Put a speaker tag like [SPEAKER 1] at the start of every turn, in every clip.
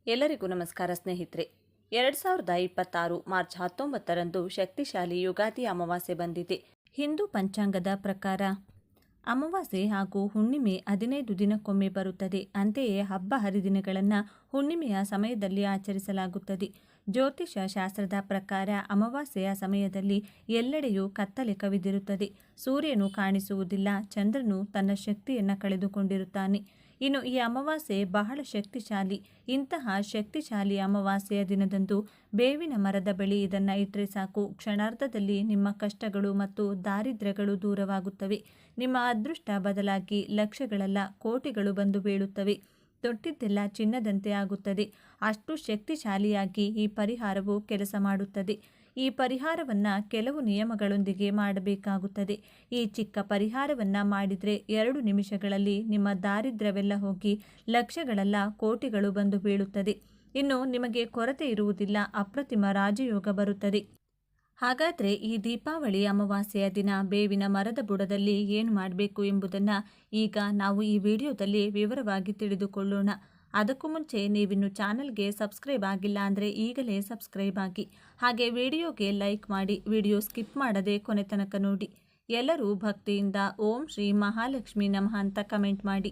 [SPEAKER 1] ಎಲ್ಲರಿಗೂ ನಮಸ್ಕಾರ ಸ್ನೇಹಿತರೆ. 2026 ಮಾರ್ಚ್ 19ರಂದು ಶಕ್ತಿಶಾಲಿ ಯುಗಾದಿ ಅಮಾವಾಸ್ಯೆ ಬಂದಿದೆ. ಹಿಂದೂ ಪಂಚಾಂಗದ ಪ್ರಕಾರ ಅಮಾವಾಸ್ಯೆ ಹಾಗೂ ಹುಣ್ಣಿಮೆ 15 ದಿನಕ್ಕೊಮ್ಮೆ ಬರುತ್ತದೆ. ಅಂತೆಯೇ ಹಬ್ಬ ಹರಿದಿನಗಳನ್ನು ಹುಣ್ಣಿಮೆಯ ಸಮಯದಲ್ಲಿ ಆಚರಿಸಲಾಗುತ್ತದೆ. ಜ್ಯೋತಿಷ ಶಾಸ್ತ್ರದ ಪ್ರಕಾರ ಅಮಾವಾಸ್ಯೆಯ ಸಮಯದಲ್ಲಿ ಎಲ್ಲೆಡೆಯೂ ಕತ್ತಲೆ ಕವಿದಿರುತ್ತದೆ. ಸೂರ್ಯನು ಕಾಣಿಸುವುದಿಲ್ಲ, ಚಂದ್ರನು ತನ್ನ ಶಕ್ತಿಯನ್ನು ಕಳೆದುಕೊಂಡಿರುತ್ತಾನೆ. ಇನ್ನು ಈ ಅಮಾವಾಸ್ಯೆ ಬಹಳ ಶಕ್ತಿಶಾಲಿ. ಇಂತಹ ಶಕ್ತಿಶಾಲಿ ಅಮಾವಾಸ್ಯೆಯ ದಿನದಂದು ಬೇವಿನ ಮರದ ಬಳಿ ಇದನ್ನು ಇಟ್ಟರೆ ಸಾಕು, ಕ್ಷಣಾರ್ಧದಲ್ಲಿ ನಿಮ್ಮ ಕಷ್ಟಗಳು ಮತ್ತು ದಾರಿದ್ರ್ಯಗಳು ದೂರವಾಗುತ್ತವೆ. ನಿಮ್ಮ ಅದೃಷ್ಟ ಬದಲಾಗಿ ಲಕ್ಷಗಳಲ್ಲ ಕೋಟಿಗಳು ಬಂದು ಬೀಳುತ್ತವೆ. ತೊಟ್ಟಿದ್ದೆಲ್ಲ ಚಿನ್ನದಂತೆ ಆಗುತ್ತದೆ. ಅಷ್ಟು ಶಕ್ತಿಶಾಲಿಯಾಗಿ ಈ ಪರಿಹಾರವು ಕೆಲಸ ಮಾಡುತ್ತದೆ. ಈ ಪರಿಹಾರವನ್ನು ಕೆಲವು ನಿಯಮಗಳೊಂದಿಗೆ ಮಾಡಬೇಕಾಗುತ್ತದೆ. ಈ ಚಿಕ್ಕ ಪರಿಹಾರವನ್ನು ಮಾಡಿದರೆ 2 ನಿಮಿಷಗಳಲ್ಲಿ ನಿಮ್ಮ ದಾರಿದ್ರ್ಯವೆಲ್ಲ ಹೋಗಿ ಲಕ್ಷಗಳಲ್ಲ ಕೋಟಿಗಳು ಬಂದು ಬೀಳುತ್ತದೆ. ಇನ್ನು ನಿಮಗೆ ಕೊರತೆ ಇರುವುದಿಲ್ಲ, ಅಪ್ರತಿಮ ರಾಜಯೋಗ ಬರುತ್ತದೆ. ಹಾಗಾದರೆ ಈ ದೀಪಾವಳಿ ಅಮಾವಾಸ್ಯೆಯ ದಿನ ಬೇವಿನ ಮರದ ಬುಡದಲ್ಲಿ ಏನು ಮಾಡಬೇಕು ಎಂಬುದನ್ನು ಈಗ ನಾವು ಈ ವಿಡಿಯೋದಲ್ಲಿ ವಿವರವಾಗಿ ತಿಳಿದುಕೊಳ್ಳೋಣ. ಅದಕ್ಕೂ ಮುಂಚೆ ನೀವಿನ್ನು ಚಾನಲ್ಗೆ ಸಬ್ಸ್ಕ್ರೈಬ್ ಆಗಿಲ್ಲ ಅಂದರೆ ಈಗಲೇ ಸಬ್ಸ್ಕ್ರೈಬ್ ಆಗಿ, ಹಾಗೆ ವಿಡಿಯೋಗೆ ಲೈಕ್ ಮಾಡಿ, ವಿಡಿಯೋ ಸ್ಕಿಪ್ ಮಾಡದೆ ಕೊನೆ ತನಕ ನೋಡಿ. ಎಲ್ಲರೂ ಭಕ್ತಿಯಿಂದ ಓಂ ಶ್ರೀ ಮಹಾಲಕ್ಷ್ಮಿ ನಮಃ ಅಂತ ಕಮೆಂಟ್ ಮಾಡಿ.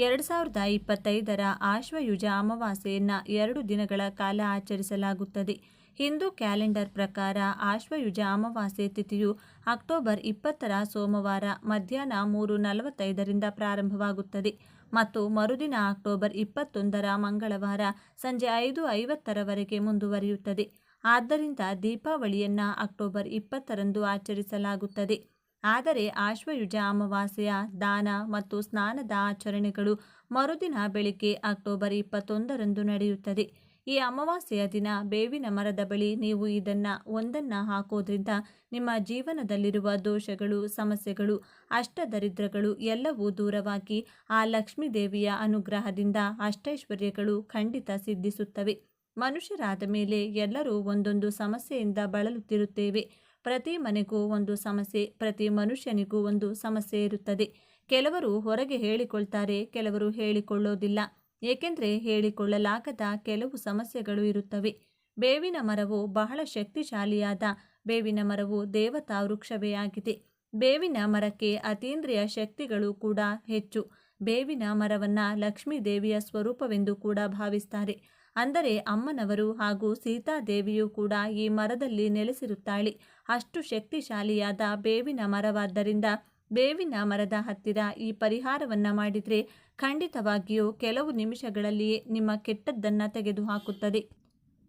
[SPEAKER 1] 2025ರ ಆಶ್ವಯುಜ ಅಮಾವಾಸ್ಯೆಯನ್ನು 2 ದಿನಗಳ ಕಾಲ ಆಚರಿಸಲಾಗುತ್ತದೆ. ಹಿಂದೂ ಕ್ಯಾಲೆಂಡರ್ ಪ್ರಕಾರ ಆಶ್ವಯುಜ ಅಮಾವಾಸ್ಯೆ ತಿಥಿಯು ಅಕ್ಟೋಬರ್ 20ರ ಸೋಮವಾರ ಮಧ್ಯಾಹ್ನ 3:45ರಿಂದ ಪ್ರಾರಂಭವಾಗುತ್ತದೆ ಮತ್ತು ಮರುದಿನ ಅಕ್ಟೋಬರ್ 21ರ ಮಂಗಳವಾರ ಸಂಜೆ 5:50ರವರೆಗೆ ಮುಂದುವರಿಯುತ್ತದೆ. ಆದ್ದರಿಂದ ದೀಪಾವಳಿಯನ್ನು ಅಕ್ಟೋಬರ್ 20ರಂದು ಆಚರಿಸಲಾಗುತ್ತದೆ. ಆದರೆ ಆಶ್ವಯುಜ ಅಮಾವಾಸ್ಯೆಯ ದಾನ ಮತ್ತು ಸ್ನಾನದ ಆಚರಣೆಗಳು ಮರುದಿನ ಬೆಳಿಗ್ಗೆ ಅಕ್ಟೋಬರ್ 21ರಂದು ನಡೆಯುತ್ತದೆ. ಈ ಅಮಾವಾಸ್ಯೆಯ ದಿನ ಬೇವಿನ ಮರದ ಬಳಿ ನೀವು ಒಂದನ್ನು ಹಾಕೋದ್ರಿಂದ ನಿಮ್ಮ ಜೀವನದಲ್ಲಿರುವ ದೋಷಗಳು, ಸಮಸ್ಯೆಗಳು, ಅಷ್ಟದರಿದ್ರಗಳು ಎಲ್ಲವೂ ದೂರವಾಗಿ ಆ ಲಕ್ಷ್ಮೀ ದೇವಿಯ ಅನುಗ್ರಹದಿಂದ ಅಷ್ಟೈಶ್ವರ್ಯಗಳು ಖಂಡಿತ ಸಿದ್ಧಿಸುತ್ತವೆ. ಮನುಷ್ಯರಾದ ಮೇಲೆ ಎಲ್ಲರೂ ಒಂದೊಂದು ಸಮಸ್ಯೆಯಿಂದ ಬಳಲುತ್ತಿರುತ್ತೇವೆ. ಪ್ರತಿ ಮನೆಗೂ ಒಂದು ಸಮಸ್ಯೆ, ಪ್ರತಿ ಮನುಷ್ಯನಿಗೂ ಒಂದು ಸಮಸ್ಯೆ ಇರುತ್ತದೆ. ಕೆಲವರು ಹೊರಗೆ ಹೇಳಿಕೊಳ್ತಾರೆ, ಕೆಲವರು ಹೇಳಿಕೊಳ್ಳೋದಿಲ್ಲ. ಏಕೆಂದರೆ ಹೇಳಿಕೊಳ್ಳಲಾಗದ ಕೆಲವು ಸಮಸ್ಯೆಗಳು ಇರುತ್ತವೆ. ಬೇವಿನ ಮರವು ಬಹಳ ಶಕ್ತಿಶಾಲಿಯಾದ ಬೇವಿನ ಮರವು ದೇವತಾ ವೃಕ್ಷವೇ ಆಗಿದೆ. ಬೇವಿನ ಮರಕ್ಕೆ ಅತೀಂದ್ರಿಯ ಶಕ್ತಿಗಳು ಕೂಡ ಹೆಚ್ಚು. ಬೇವಿನ ಮರವನ್ನು ಲಕ್ಷ್ಮೀ ದೇವಿಯ ಸ್ವರೂಪವೆಂದು ಕೂಡ ಭಾವಿಸ್ತಾರೆ. ಅಂದರೆ ಅಮ್ಮನವರು ಹಾಗೂ ಸೀತಾದೇವಿಯು ಕೂಡ ಈ ಮರದಲ್ಲಿ ನೆಲೆಸಿರುತ್ತಾಳೆ. ಅಷ್ಟು ಶಕ್ತಿಶಾಲಿಯಾದ ಬೇವಿನ ಮರವಾದ್ದರಿಂದ ಬೇವಿನ ಮರದ ಹತ್ತಿರ ಈ ಪರಿಹಾರವನ್ನು ಮಾಡಿದರೆ ಖಂಡಿತವಾಗಿಯೂ ಕೆಲವು ನಿಮಿಷಗಳಲ್ಲಿಯೇ ನಿಮ್ಮ ಕೆಟ್ಟದ್ದನ್ನು ತೆಗೆದುಹಾಕುತ್ತದೆ.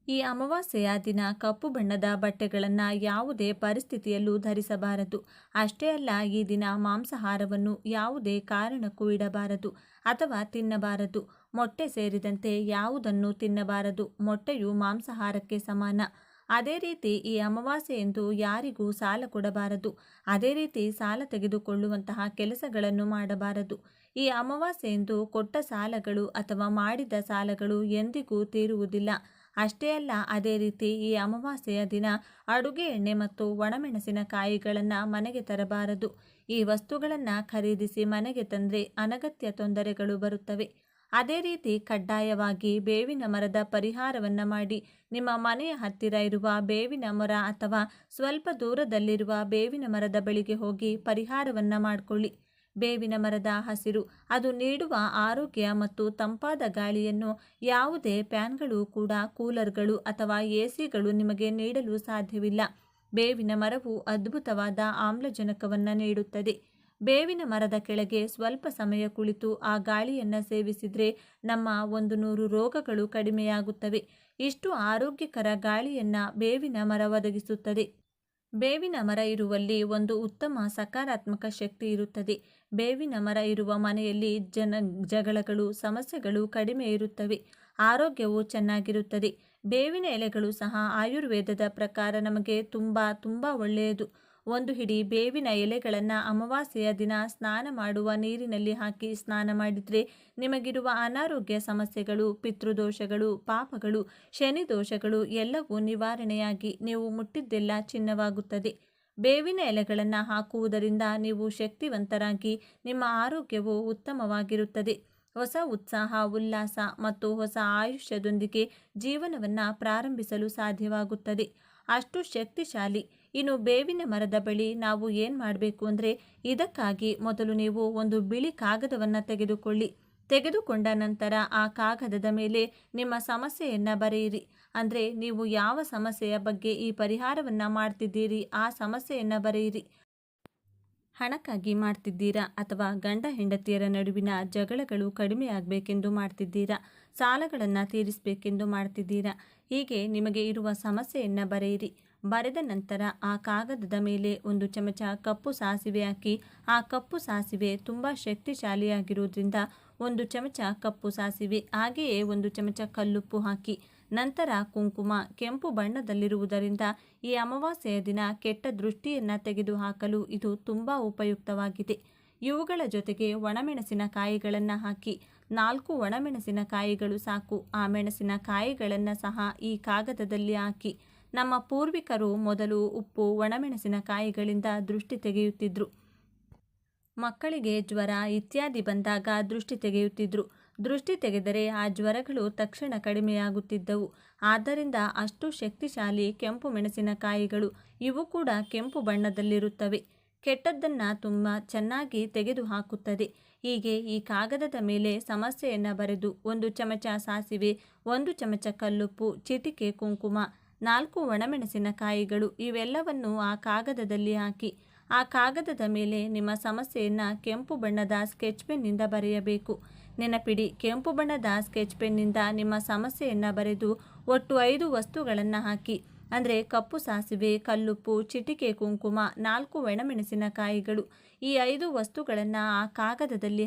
[SPEAKER 1] ಈ ಅಮಾವಾಸ್ಯೆಯ ದಿನ ಕಪ್ಪು ಬಣ್ಣದ ಬಟ್ಟೆಗಳನ್ನು ಯಾವುದೇ ಪರಿಸ್ಥಿತಿಯಲ್ಲೂ ಧರಿಸಬಾರದು. ಅಷ್ಟೇ ಅಲ್ಲ, ಈ ದಿನ ಮಾಂಸಾಹಾರವನ್ನು ಯಾವುದೇ ಕಾರಣಕ್ಕೂ ಇಡಬಾರದು ಅಥವಾ ತಿನ್ನಬಾರದು. ಮೊಟ್ಟೆ ಸೇರಿದಂತೆ ಯಾವುದನ್ನು ತಿನ್ನಬಾರದು. ಮೊಟ್ಟೆಯು ಮಾಂಸಾಹಾರಕ್ಕೆ ಸಮಾನ. ಅದೇ ರೀತಿ ಈ ಅಮಾವಾಸ್ಯೆಯಂದು ಯಾರಿಗೂ ಸಾಲ ಕೊಡಬಾರದು. ಅದೇ ರೀತಿ ಸಾಲ ತೆಗೆದುಕೊಳ್ಳುವಂತಹ ಕೆಲಸಗಳನ್ನು ಮಾಡಬಾರದು. ಈ ಅಮಾವಾಸ್ಯೆಯಂದು ಕೊಟ್ಟ ಸಾಲಗಳು ಅಥವಾ ಮಾಡಿದ ಸಾಲಗಳು ಎಂದಿಗೂ ತೀರುವುದಿಲ್ಲ. ಅಷ್ಟೇ ಅಲ್ಲ, ಅದೇ ರೀತಿ ಈ ಅಮಾವಾಸ್ಯೆಯ ದಿನ ಅಡುಗೆ ಎಣ್ಣೆ ಮತ್ತು ಒಣಮೆಣಸಿನಕಾಯಿಗಳನ್ನು ಮನೆಗೆ ತರಬಾರದು. ಈ ವಸ್ತುಗಳನ್ನು ಖರೀದಿಸಿ ಮನೆಗೆ ತಂದರೆ ಅನಗತ್ಯ ತೊಂದರೆಗಳು ಬರುತ್ತವೆ. ಅದೇ ರೀತಿ ಕಡ್ಡಾಯವಾಗಿ ಬೇವಿನ ಮರದ ಪರಿಹಾರವನ್ನು ಮಾಡಿ ನಿಮ್ಮ ಮನೆಯ ಹತ್ತಿರ ಇರುವ ಬೇವಿನ ಮರ ಅಥವಾ ಸ್ವಲ್ಪ ದೂರದಲ್ಲಿರುವ ಬೇವಿನ ಮರದ ಬಳಿಗೆ ಹೋಗಿ ಪರಿಹಾರವನ್ನು ಮಾಡಿಕೊಳ್ಳಿ. ಬೇವಿನ ಮರದ ಹಸಿರು ಅದು ನೀಡುವ ಆರೋಗ್ಯ ಮತ್ತು ತಂಪಾದ ಗಾಳಿಯನ್ನು ಯಾವುದೇ ಫ್ಯಾನ್ಗಳು ಕೂಡ, ಕೂಲರ್ಗಳು ಅಥವಾ ಎಸಿಗಳು ನಿಮಗೆ ನೀಡಲು ಸಾಧ್ಯವಿಲ್ಲ. ಬೇವಿನ ಮರವು ಅದ್ಭುತವಾದ ಆಮ್ಲಜನಕವನ್ನು ನೀಡುತ್ತದೆ. ಬೇವಿನ ಮರದ ಕೆಳಗೆ ಸ್ವಲ್ಪ ಸಮಯ ಕುಳಿತು ಆ ಗಾಳಿಯನ್ನು ಸೇವಿಸಿದರೆ ನಮ್ಮ 100 ರೋಗಗಳು ಕಡಿಮೆಯಾಗುತ್ತವೆ. ಇಷ್ಟು ಆರೋಗ್ಯಕರ ಗಾಳಿಯನ್ನು ಬೇವಿನ ಮರ ಒದಗಿಸುತ್ತದೆ. ಬೇವಿನ ಮರ ಇರುವಲ್ಲಿ ಒಂದು ಉತ್ತಮ ಸಕಾರಾತ್ಮಕ ಶಕ್ತಿ ಇರುತ್ತದೆ. ಬೇವಿನ ಮರ ಇರುವ ಮನೆಯಲ್ಲಿ ಜಗಳಗಳು, ಸಮಸ್ಯೆಗಳು ಕಡಿಮೆ ಇರುತ್ತವೆ. ಆರೋಗ್ಯವು ಚೆನ್ನಾಗಿರುತ್ತದೆ. ಬೇವಿನ ಎಲೆಗಳು ಸಹ ಆಯುರ್ವೇದದ ಪ್ರಕಾರ ನಮಗೆ ತುಂಬ ಒಳ್ಳೆಯದು. ಒಂದು ಹಿಡಿ ಬೇವಿನ ಎಲೆಗಳನ್ನು ಅಮಾವಾಸ್ಯೆಯ ದಿನ ಸ್ನಾನ ಮಾಡುವ ನೀರಿನಲ್ಲಿ ಹಾಕಿ ಸ್ನಾನ ಮಾಡಿದರೆ ನಿಮಗಿರುವ ಅನಾರೋಗ್ಯ ಸಮಸ್ಯೆಗಳು, ಪಿತೃದೋಷಗಳು, ಪಾಪಗಳು, ಶನಿ ದೋಷಗಳು ಎಲ್ಲವೂ ನಿವಾರಣೆಯಾಗಿ ನೀವು ಮುಟ್ಟಿದ್ದೆಲ್ಲ ಚಿನ್ನವಾಗುತ್ತದೆ. ಬೇವಿನ ಎಲೆಗಳನ್ನು ಹಾಕುವುದರಿಂದ ನೀವು ಶಕ್ತಿವಂತರಾಗಿ ನಿಮ್ಮ ಆರೋಗ್ಯವು ಉತ್ತಮವಾಗಿರುತ್ತದೆ. ಹೊಸ ಉತ್ಸಾಹ, ಉಲ್ಲಾಸ ಮತ್ತು ಹೊಸ ಆಯುಷ್ಯದೊಂದಿಗೆ ಜೀವನವನ್ನು ಪ್ರಾರಂಭಿಸಲು ಸಾಧ್ಯವಾಗುತ್ತದೆ. ಅಷ್ಟು ಶಕ್ತಿಶಾಲಿ. ಇನ್ನು ಬೇವಿನ ಮರದ ಬಳಿ ನಾವು ಏನು ಮಾಡಬೇಕು ಅಂದರೆ, ಇದಕ್ಕಾಗಿ ಮೊದಲು ನೀವು ಒಂದು ಬಿಳಿ ಕಾಗದವನ್ನು ತೆಗೆದುಕೊಂಡ ನಂತರ ಆ ಕಾಗದದ ಮೇಲೆ ನಿಮ್ಮ ಸಮಸ್ಯೆಯನ್ನು ಬರೆಯಿರಿ. ಅಂದರೆ ನೀವು ಯಾವ ಸಮಸ್ಯೆಯ ಬಗ್ಗೆ ಈ ಪರಿಹಾರವನ್ನು ಮಾಡ್ತಿದ್ದೀರಿ ಆ ಸಮಸ್ಯೆಯನ್ನು ಬರೆಯಿರಿ. ಹಣಕ್ಕಾಗಿ ಮಾಡ್ತಿದ್ದೀರಾ, ಅಥವಾ ಗಂಡ ಹೆಂಡತಿಯರ ನಡುವಿನ ಜಗಳಗಳು ಕಡಿಮೆಯಾಗಬೇಕೆಂದು ಮಾಡ್ತಿದ್ದೀರಾ, ಸಾಲಗಳನ್ನು ತೀರಿಸಬೇಕೆಂದು ಮಾಡ್ತಿದ್ದೀರಾ, ಹೀಗೆ ನಿಮಗೆ ಇರುವ ಸಮಸ್ಯೆಯನ್ನು ಬರೆಯಿರಿ. ಬರೆದ ನಂತರ ಆ ಕಾಗದದ ಮೇಲೆ 1 ಚಮಚ ಕಪ್ಪು ಸಾಸಿವೆ ಹಾಕಿ. ಆ ಕಪ್ಪು ಸಾಸಿವೆ ತುಂಬ ಶಕ್ತಿಶಾಲಿಯಾಗಿರುವುದರಿಂದ 1 ಚಮಚ ಕಪ್ಪು ಸಾಸಿವೆ, ಹಾಗೆಯೇ 1 ಚಮಚ ಕಲ್ಲುಪ್ಪು ಹಾಕಿ. ನಂತರ ಕುಂಕುಮ ಕೆಂಪು ಬಣ್ಣದಲ್ಲಿರುವುದರಿಂದ ಈ ಅಮಾವಾಸ್ಯೆಯ ದಿನ ಕೆಟ್ಟ ದೃಷ್ಟಿಯನ್ನು ತೆಗೆದುಹಾಕಲು ಇದು ತುಂಬ ಉಪಯುಕ್ತವಾಗಿದೆ. ಇವುಗಳ ಜೊತೆಗೆ ಒಣಮೆಣಸಿನಕಾಯಿಗಳನ್ನು ಹಾಕಿ. 4 ಒಣಮೆಣಸಿನಕಾಯಿಗಳು ಸಾಕು. ಆ ಮೆಣಸಿನಕಾಯಿಗಳನ್ನು ಸಹ ಈ ಕಾಗದದಲ್ಲಿ ಹಾಕಿ. ನಮ್ಮ ಪೂರ್ವಿಕರು ಮೊದಲು ಉಪ್ಪು, ಒಣಮೆಣಸಿನಕಾಯಿಗಳಿಂದ ದೃಷ್ಟಿ ತೆಗೆಯುತ್ತಿದ್ದರು. ಮಕ್ಕಳಿಗೆ ಜ್ವರ ಇತ್ಯಾದಿ ಬಂದಾಗ ದೃಷ್ಟಿ ತೆಗೆಯುತ್ತಿದ್ದರು. ದೃಷ್ಟಿ ತೆಗೆದರೆ ಆ ಜ್ವರಗಳು ತಕ್ಷಣ ಕಡಿಮೆಯಾಗುತ್ತಿದ್ದವು. ಆದ್ದರಿಂದ ಅಷ್ಟು ಶಕ್ತಿಶಾಲಿ ಕೆಂಪು ಮೆಣಸಿನಕಾಯಿಗಳು. ಇವು ಕೂಡ ಕೆಂಪು ಬಣ್ಣದಲ್ಲಿರುತ್ತವೆ. ಕೆಟ್ಟದ್ದನ್ನು ತುಂಬ ಚೆನ್ನಾಗಿ ತೆಗೆದುಹಾಕುತ್ತದೆ. ಹೀಗೆ ಈ ಕಾಗದದ ಮೇಲೆ ಸಮಸ್ಯೆಯನ್ನು ಬರೆದು 1 ಚಮಚ ಸಾಸಿವೆ, 1 ಚಮಚ ಕಲ್ಲುಪ್ಪು, ಚಿಟಿಕೆ ಕುಂಕುಮ, 4 ಒಣಮೆಣಸಿನಕಾಯಿಗಳು ಇವೆಲ್ಲವನ್ನು ಆ ಕಾಗದದಲ್ಲಿ ಹಾಕಿ. ಆ ಕಾಗದದ ಮೇಲೆ ನಿಮ್ಮ ಸಮಸ್ಯೆಯನ್ನು ಕೆಂಪು ಬಣ್ಣದ ಸ್ಕೆಚ್ ಪೆನ್ನಿಂದ ಬರೆಯಬೇಕು. ನೆನಪಿಡಿ, ಕೆಂಪು ಬಣ್ಣದ ಸ್ಕೆಚ್ ಪೆನ್ನಿಂದ ನಿಮ್ಮ ಸಮಸ್ಯೆಯನ್ನು ಬರೆದು ಒಟ್ಟು 5 ವಸ್ತುಗಳನ್ನು ಹಾಕಿ. ಅಂದರೆ ಕಪ್ಪು ಸಾಸಿವೆ, ಕಲ್ಲುಪ್ಪು, ಚಿಟಿಕೆ ಕುಂಕುಮ, 4 ಒಣಮೆಣಸಿನಕಾಯಿಗಳು, ಈ 5 ವಸ್ತುಗಳನ್ನು ಆ ಕಾಗದದಲ್ಲಿ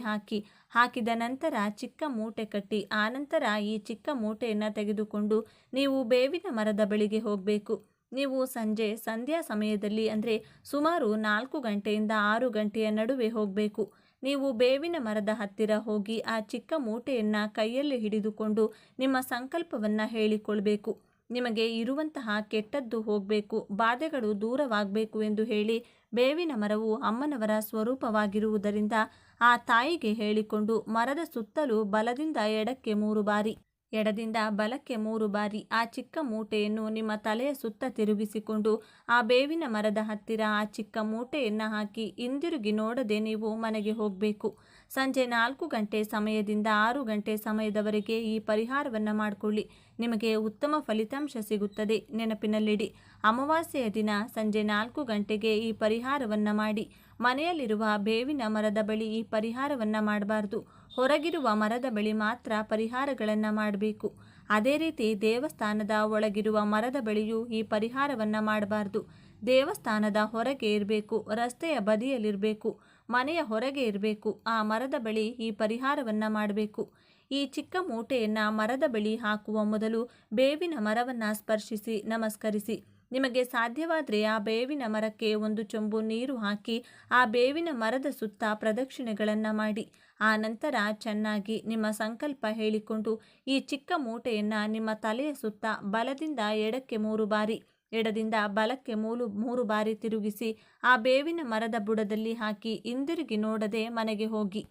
[SPEAKER 1] ಹಾಕಿದ ನಂತರ ಚಿಕ್ಕ ಮೂಟೆ ಕಟ್ಟಿ. ಆನಂತರ ಈ ಚಿಕ್ಕ ಮೂಟೆಯನ್ನು ತೆಗೆದುಕೊಂಡು ನೀವು ಬೇವಿನ ಮರದ ಬಳಿಗೆ ಹೋಗಬೇಕು. ನೀವು ಸಂಧ್ಯಾ ಸಮಯದಲ್ಲಿ, ಅಂದರೆ ಸುಮಾರು 4 ಗಂಟೆಯಿಂದ 6 ಗಂಟೆಯ ನಡುವೆ ಹೋಗಬೇಕು. ನೀವು ಬೇವಿನ ಮರದ ಹತ್ತಿರ ಹೋಗಿ ಆ ಚಿಕ್ಕ ಮೂಟೆಯನ್ನು ಕೈಯಲ್ಲಿ ಹಿಡಿದುಕೊಂಡು ನಿಮ್ಮ ಸಂಕಲ್ಪವನ್ನು ಹೇಳಿಕೊಳ್ಬೇಕು. ನಿಮಗೆ ಇರುವಂತಹ ಕೆಟ್ಟದ್ದು ಹೋಗಬೇಕು, ಬಾಧೆಗಳು ದೂರವಾಗಬೇಕು ಎಂದು ಹೇಳಿ, ಬೇವಿನ ಮರವು ಅಮ್ಮನವರ ಸ್ವರೂಪವಾಗಿರುವುದರಿಂದ ಆ ತಾಯಿಗೆ ಹೇಳಿಕೊಂಡು ಮರದ ಸುತ್ತಲೂ ಬಲದಿಂದ ಎಡಕ್ಕೆ 3 ಬಾರಿ, ಎಡದಿಂದ ಬಲಕ್ಕೆ 3 ಬಾರಿ ಆ ಚಿಕ್ಕ ಮೂಟೆಯನ್ನು ನಿಮ್ಮ ತಲೆಯ ಸುತ್ತ ತಿರುಗಿಸಿಕೊಂಡು ಆ ಬೇವಿನ ಮರದ ಹತ್ತಿರ ಆ ಚಿಕ್ಕ ಮೂಟೆಯನ್ನು ಹಾಕಿ ಹಿಂದಿರುಗಿ ನೋಡದೆ ನೀವು ಮನೆಗೆ ಹೋಗಬೇಕು. ಸಂಜೆ 4 ಗಂಟೆ ಸಮಯದಿಂದ 6 ಗಂಟೆ ಸಮಯದವರೆಗೆ ಈ ಪರಿಹಾರವನ್ನು ಮಾಡಿಕೊಳ್ಳಿ. ನಿಮಗೆ ಉತ್ತಮ ಫಲಿತಾಂಶ ಸಿಗುತ್ತದೆ. ನೆನಪಿನಲ್ಲಿಡಿ, ಅಮಾವಾಸ್ಯೆಯ ದಿನ ಸಂಜೆ 4 ಗಂಟೆಗೆ ಈ ಪರಿಹಾರವನ್ನು ಮಾಡಿ. ಮನೆಯಲ್ಲಿರುವ ಬೇವಿನ ಮರದ ಬಳಿ ಈ ಪರಿಹಾರವನ್ನು ಮಾಡಬಾರ್ದು. ಹೊರಗಿರುವ ಮರದ ಬಳಿ ಮಾತ್ರ ಪರಿಹಾರಗಳನ್ನು ಮಾಡಬೇಕು. ಅದೇ ರೀತಿ ದೇವಸ್ಥಾನದ ಒಳಗಿರುವ ಮರದ ಬಳಿಯೂ ಈ ಪರಿಹಾರವನ್ನು ಮಾಡಬಾರ್ದು. ದೇವಸ್ಥಾನದ ಹೊರಗೆ ಇರಬೇಕು, ರಸ್ತೆಯ ಬದಿಯಲ್ಲಿರಬೇಕು, ಮನೆಯ ಹೊರಗೆ ಇರಬೇಕು. ಆ ಮರದ ಬಳಿ ಈ ಪರಿಹಾರವನ್ನು ಮಾಡಬೇಕು. ಈ ಚಿಕ್ಕ ಮೂಟೆಯನ್ನು ಮರದ ಬಳಿ ಹಾಕುವ ಮೊದಲು ಬೇವಿನ ಮರವನ್ನು ಸ್ಪರ್ಶಿಸಿ ನಮಸ್ಕರಿಸಿ. ನಿಮಗೆ ಸಾಧ್ಯವಾದರೆ ಆ ಬೇವಿನ ಮರಕ್ಕೆ 1 ಚೊಂಬು ನೀರು ಹಾಕಿ ಆ ಬೇವಿನ ಮರದ ಸುತ್ತ ಪ್ರದಕ್ಷಿಣೆಗಳನ್ನು ಮಾಡಿ. ಆ ನಂತರ ಚೆನ್ನಾಗಿ ನಿಮ್ಮ ಸಂಕಲ್ಪ ಹೇಳಿಕೊಂಡು ಈ ಚಿಕ್ಕ ಮೂಟೆಯನ್ನು ನಿಮ್ಮ ತಲೆಯ ಸುತ್ತ ಬಲದಿಂದ ಎಡಕ್ಕೆ 3 ಬಾರಿ, ಎಡದಿಂದ ಬಲಕ್ಕೆ 3 ಬಾರಿ ತಿರುಗಿಸಿ ಆ ಬೇವಿನ ಮರದ ಬುಡದಲ್ಲಿ ಹಾಕಿ ಹಿಂದಿರುಗಿ ನೋಡದೆ ಮನೆಗೆ ಹೋಗಿ.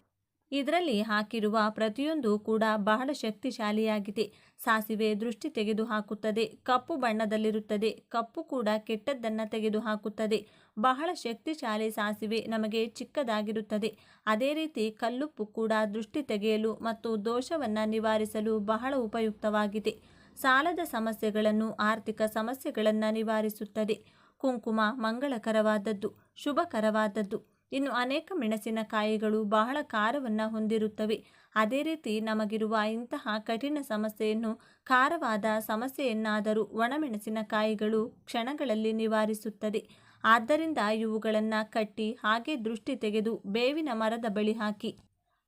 [SPEAKER 1] ಇದರಲ್ಲಿ ಹಾಕಿರುವ ಪ್ರತಿಯೊಂದು ಕೂಡ ಬಹಳ ಶಕ್ತಿಶಾಲಿಯಾಗಿದೆ. ಸಾಸಿವೆ ದೃಷ್ಟಿ ತೆಗೆದುಹಾಕುತ್ತದೆ, ಕಪ್ಪು ಬಣ್ಣದಲ್ಲಿರುತ್ತದೆ. ಕಪ್ಪು ಕೂಡ ಕೆಟ್ಟದ್ದನ್ನು ತೆಗೆದುಹಾಕುತ್ತದೆ. ಬಹಳ ಶಕ್ತಿಶಾಲಿ ಸಾಸಿವೆ ನಮಗೆ ಚಿಕ್ಕದಾಗಿರುತ್ತದೆ. ಅದೇ ರೀತಿ ಕಲ್ಲುಪ್ಪು ಕೂಡ ದೃಷ್ಟಿ ತೆಗೆಯಲು ಮತ್ತು ದೋಷವನ್ನು ನಿವಾರಿಸಲು ಬಹಳ ಉಪಯುಕ್ತವಾಗಿದೆ. ಸಾಲದ ಸಮಸ್ಯೆಗಳನ್ನು, ಆರ್ಥಿಕ ಸಮಸ್ಯೆಗಳನ್ನು ನಿವಾರಿಸುತ್ತದೆ. ಕುಂಕುಮ ಮಂಗಳಕರವಾದದ್ದು, ಶುಭಕರವಾದದ್ದು. ಇನ್ನು ಅನೇಕ ಮೆಣಸಿನಕಾಯಿಗಳು ಬಹಳ ಖಾರವನ್ನು ಹೊಂದಿರುತ್ತವೆ. ಅದೇ ರೀತಿ ನಮಗಿರುವ ಇಂತಹ ಕಠಿಣ ಸಮಸ್ಯೆಯನ್ನು, ಖಾರವಾದ ಸಮಸ್ಯೆಯನ್ನಾದರೂ ಒಣಮೆಣಸಿನಕಾಯಿಗಳು ಕ್ಷಣಗಳಲ್ಲಿ ನಿವಾರಿಸುತ್ತದೆ. ಆದ್ದರಿಂದ ಇವುಗಳನ್ನು ಕಟ್ಟಿ ಹಾಗೆ ದೃಷ್ಟಿ ತೆಗೆದು ಬೇವಿನ ಮರದ ಬಳಿ ಹಾಕಿ.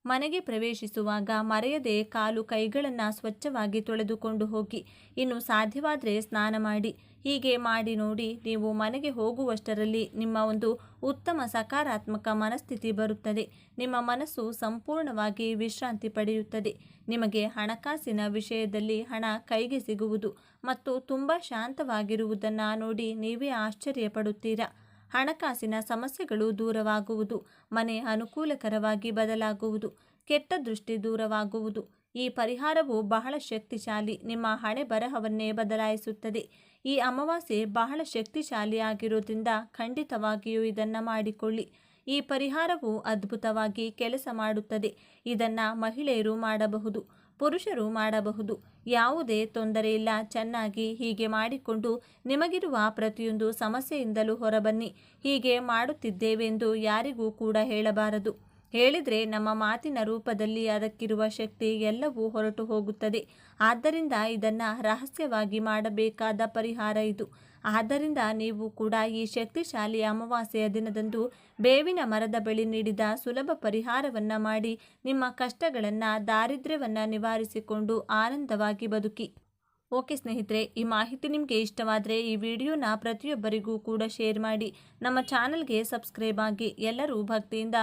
[SPEAKER 1] ಮನೆಗೆ ಪ್ರವೇಶಿಸುವಾಗ ಮರೆಯದೆ ಕಾಲು ಕೈಗಳನ್ನು ಸ್ವಚ್ಛವಾಗಿ ತೊಳೆದುಕೊಂಡು ಹೋಗಿ. ಇನ್ನು ಸಾಧ್ಯವಾದರೆ ಸ್ನಾನ ಮಾಡಿ. ಹೀಗೆ ಮಾಡಿ ನೋಡಿ. ನೀವು ಮನೆಗೆ ಹೋಗುವಷ್ಟರಲ್ಲಿ ನಿಮ್ಮ ಒಂದು ಉತ್ತಮ ಸಕಾರಾತ್ಮಕ ಮನಸ್ಥಿತಿ ಬರುತ್ತದೆ. ನಿಮ್ಮ ಮನಸ್ಸು ಸಂಪೂರ್ಣವಾಗಿ ವಿಶ್ರಾಂತಿ ಪಡೆಯುತ್ತದೆ. ನಿಮಗೆ ಹಣಕಾಸಿನ ವಿಷಯದಲ್ಲಿ ಹಣ ಕೈಗೆ ಸಿಗುವುದು ಮತ್ತು ತುಂಬ ಶಾಂತವಾಗಿರುವುದನ್ನು ನೋಡಿ ನೀವೇ ಆಶ್ಚರ್ಯಪಡುತ್ತೀರಾ. ಹಣಕಾಸಿನ ಸಮಸ್ಯೆಗಳು ದೂರವಾಗುವುದು, ಮನೆ ಅನುಕೂಲಕರವಾಗಿ ಬದಲಾಗುವುದು. ಕೆಟ್ಟ ದೃಷ್ಟಿ ದೂರವಾಗುವುದು. ಈ ಪರಿಹಾರವು ಬಹಳ ಶಕ್ತಿಶಾಲಿ, ನಿಮ್ಮ ಹಣೆ ಬರಹವನ್ನೇ ಬದಲಾಯಿಸುತ್ತದೆ. ಈ ಅಮಾವಾಸ್ಯೆ ಬಹಳ ಶಕ್ತಿಶಾಲಿಯಾಗಿರೋದ್ರಿಂದ ಖಂಡಿತವಾಗಿಯೂ ಇದನ್ನು ಮಾಡಿಕೊಳ್ಳಿ. ಈ ಪರಿಹಾರವು ಅದ್ಭುತವಾಗಿ ಕೆಲಸ ಮಾಡುತ್ತದೆ. ಇದನ್ನು ಮಹಿಳೆಯರು ಮಾಡಬಹುದು, ಪುರುಷರು ಮಾಡಬಹುದು, ಯಾವುದೇ ತೊಂದರೆ ಇಲ್ಲ. ಚೆನ್ನಾಗಿ ಹೀಗೆ ಮಾಡಿಕೊಂಡು ನಿಮಗಿರುವ ಪ್ರತಿಯೊಂದು ಸಮಸ್ಯೆಯಿಂದಲೂ ಹೊರಬನ್ನಿ. ಹೀಗೆ ಮಾಡುತ್ತಿದ್ದೇವೆಂದು ಯಾರಿಗೂ ಕೂಡ ಹೇಳಬಾರದು. ಹೇಳಿದರೆ ನಮ್ಮ ಮಾತಿನ ರೂಪದಲ್ಲಿ ಅದಕ್ಕಿರುವ ಶಕ್ತಿ ಎಲ್ಲವೂ ಹೊರಟು ಹೋಗುತ್ತದೆ. ಆದ್ದರಿಂದ ಇದನ್ನು ರಹಸ್ಯವಾಗಿ ಮಾಡಬೇಕಾದ ಪರಿಹಾರ ಇದು. ಆದ್ದರಿಂದ ನೀವು ಕೂಡ ಈ ಶಕ್ತಿಶಾಲಿ ಅಮಾವಾಸ್ಯೆಯ ದಿನದಂದು ಬೇವಿನ ಮರದ ಬಳಿ ನೀಡಿದ ಸುಲಭ ಪರಿಹಾರವನ್ನು ಮಾಡಿ ನಿಮ್ಮ ಕಷ್ಟಗಳನ್ನು, ದಾರಿದ್ರ್ಯವನ್ನು ನಿವಾರಿಸಿಕೊಂಡು ಆನಂದವಾಗಿ ಬದುಕಿ. ಓಕೆ ಸ್ನೇಹಿತರೆ, ಈ ಮಾಹಿತಿ ನಿಮಗೆ ಇಷ್ಟವಾದರೆ ಈ ವಿಡಿಯೋನ ಪ್ರತಿಯೊಬ್ಬರಿಗೂ ಕೂಡ ಶೇರ್ ಮಾಡಿ. ನಮ್ಮ ಚಾನಲ್ಗೆ ಸಬ್ಸ್ಕ್ರೈಬ್ ಆಗಿ. ಎಲ್ಲರೂ ಭಕ್ತಿಯಿಂದ